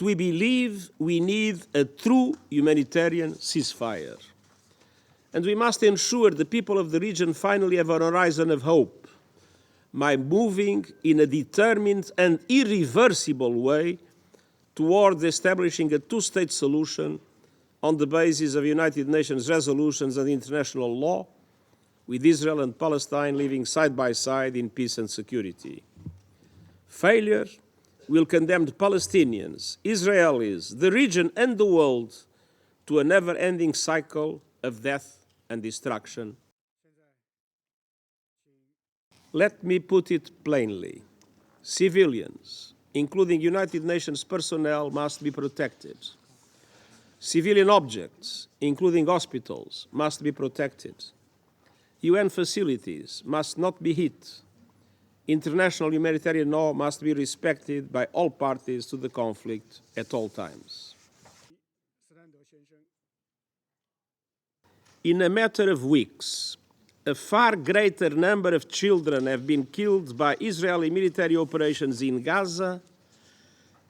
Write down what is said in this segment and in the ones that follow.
We believe we need a true humanitarian ceasefire. And we must ensure the people of the region finally have a horizon of hope by moving in a determined and irreversible way towards establishing a two-state solution on the basis of United Nations resolutions and international law, with Israel and Palestine living side by side in peace and security. Failure will condemn the Palestinians, Israelis, the region and the world to a never-ending cycle of death and destruction. Let me put it plainly. Civilians, including United Nations personnel, must be protected. Civilian objects, including hospitals, must be protected. UN facilities must not be hit. International humanitarian law must be respected by all parties to the conflict at all times. In a matter of weeks, a far greater number of children have been killed by Israeli military operations in Gaza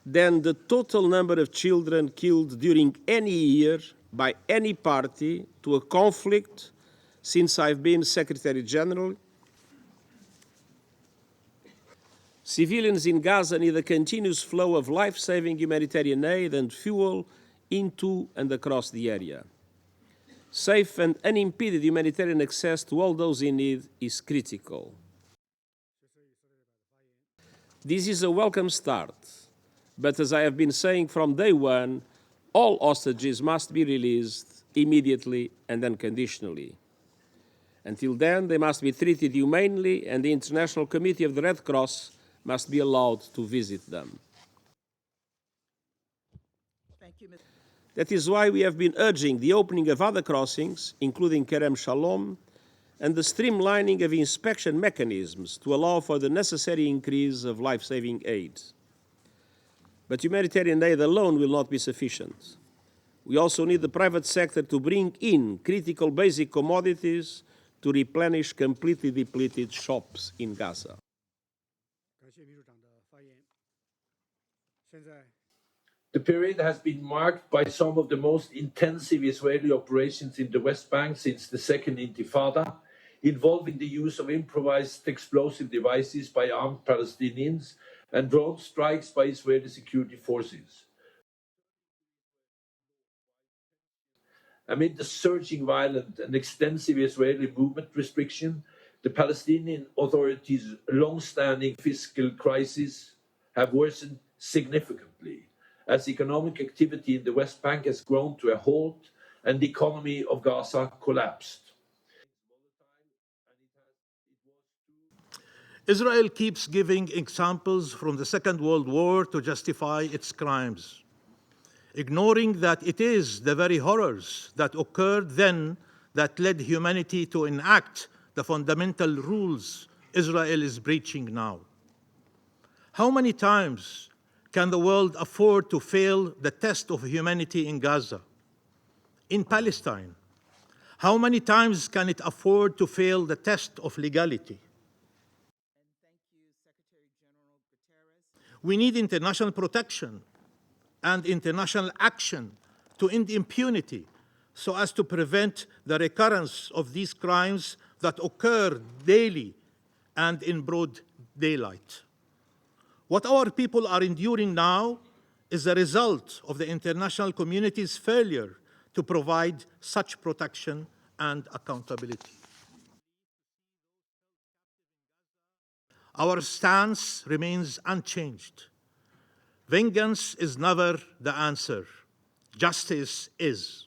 than the total number of children killed during any year by any party to a conflict since I've been Secretary-General. Civilians in Gaza need a continuous flow of life-saving humanitarian aid and fuel into and across the area. Safe and unimpeded humanitarian access to all those in need is critical. This is a welcome start, but as I have been saying from day one, all hostages must be released immediately and unconditionally. Until then, they must be treated humanely, and the International Committee of the Red Cross must be allowed to visit them. Thank you, Mr. That is why we have been urging the opening of other crossings, including Kerem Shalom, and the streamlining of inspection mechanisms to allow for the necessary increase of life-saving aid. But humanitarian aid alone will not be sufficient. We also need the private sector to bring in critical basic commodities to replenish completely depleted shops in Gaza. The period has been marked by some of the most intensive Israeli operations in the West Bank since the Second Intifada, involving the use of improvised explosive devices by armed Palestinians and drone strikes by Israeli security forces. Amid the surging violence and extensive Israeli movement restriction, the Palestinian Authority's long-standing fiscal crisis have worsened significantly, as economic activity in the West Bank has grown to a halt and the economy of Gaza collapsed. Israel keeps giving examples from the Second World War to justify its crimes, ignoring that it is the very horrors that occurred then that led humanity to enact the fundamental rules Israel is breaching now. How many times can the world afford to fail the test of humanity in Gaza, in Palestine? How many times can it afford to fail the test of legality? Thank you, Secretary-General Guterres. We need international protection and international action to end impunity so as to prevent the recurrence of these crimes that occur daily and in broad daylight. What our people are enduring now is a result of the international community's failure to provide such protection and accountability. Our stance remains unchanged. Vengeance is never the answer. Justice is.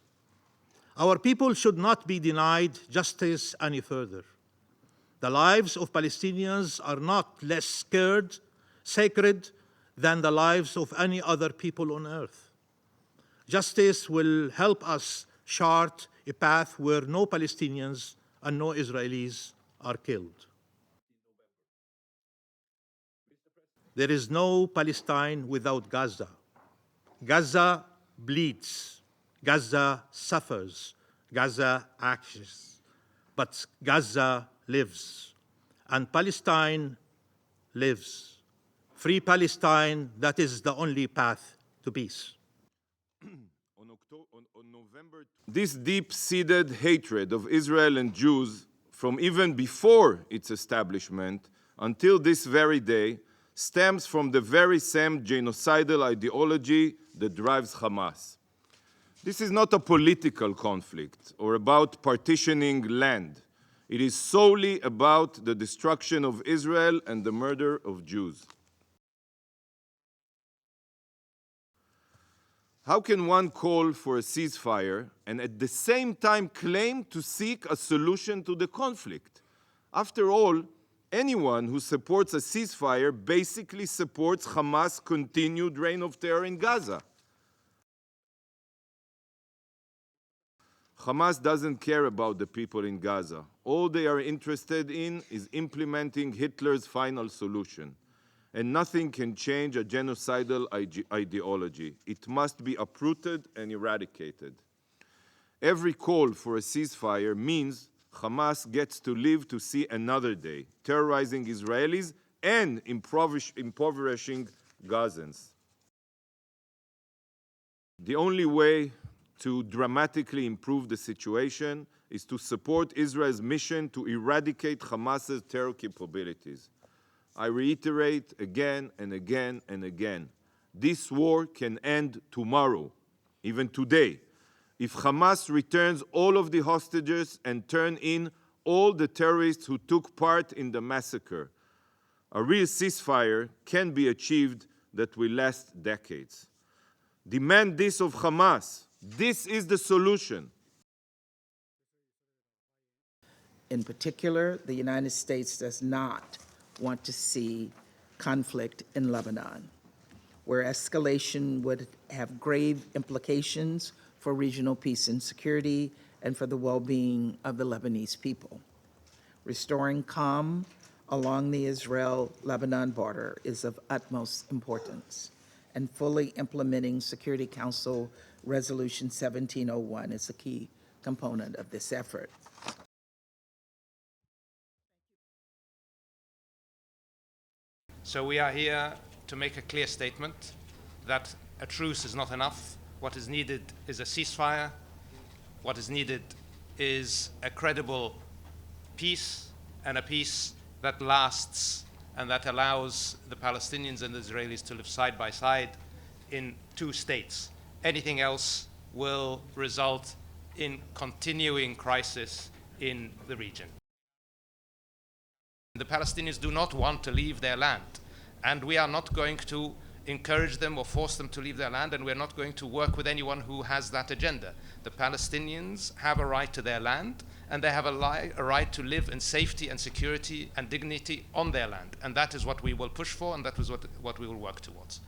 Our people should not be denied justice any further. The lives of Palestinians are not less sacred than the lives of any other people on earth. Justice will help us chart a path where no Palestinians and no Israelis are killed. There is no Palestine without Gaza. Gaza bleeds. Gaza suffers. Gaza acts. But Gaza lives. And Palestine lives. Free Palestine, that is the only path to peace. This deep-seated hatred of Israel and Jews from even before its establishment until this very day stems from the very same genocidal ideology that drives Hamas. This is not a political conflict or about partitioning land. It is solely about the destruction of Israel and the murder of Jews. How can one call for a ceasefire and at the same time claim to seek a solution to the conflict? After all, anyone who supports a ceasefire basically supports Hamas' continued reign of terror in Gaza. Hamas doesn't care about the people in Gaza. All they are interested in is implementing Hitler's final solution. And nothing can change a genocidal ideology. It must be uprooted and eradicated. Every call for a ceasefire means Hamas gets to live to see another day, terrorizing Israelis and impoverishing Gazans. The only way to dramatically improve the situation is to support Israel's mission to eradicate Hamas's terror capabilities. I reiterate again and again and again, this war can end tomorrow, even today, if Hamas returns all of the hostages and turns in all the terrorists who took part in the massacre. A real ceasefire can be achieved that will last decades. Demand this of Hamas. This is the solution. In particular, the United States does not want to see conflict in Lebanon, where escalation would have grave implications for regional peace and security and for the well-being of the Lebanese people. Restoring calm along the Israel-Lebanon border is of utmost importance, and fully implementing Security Council Resolution 1701 is a key component of this effort. So we are here to make a clear statement that a truce is not enough. What is needed is a ceasefire. What is needed is a credible peace, and a peace that lasts and that allows the Palestinians and the Israelis to live side by side in two states. Anything else will result in continuing crisis in the region. The Palestinians do not want to leave their land, and we are not going to encourage them or force them to leave their land, and we're not going to work with anyone who has that agenda. The Palestinians have a right to their land, and they have a right to live in safety and security and dignity on their land, and that is what we will push for, and that is what we will work towards.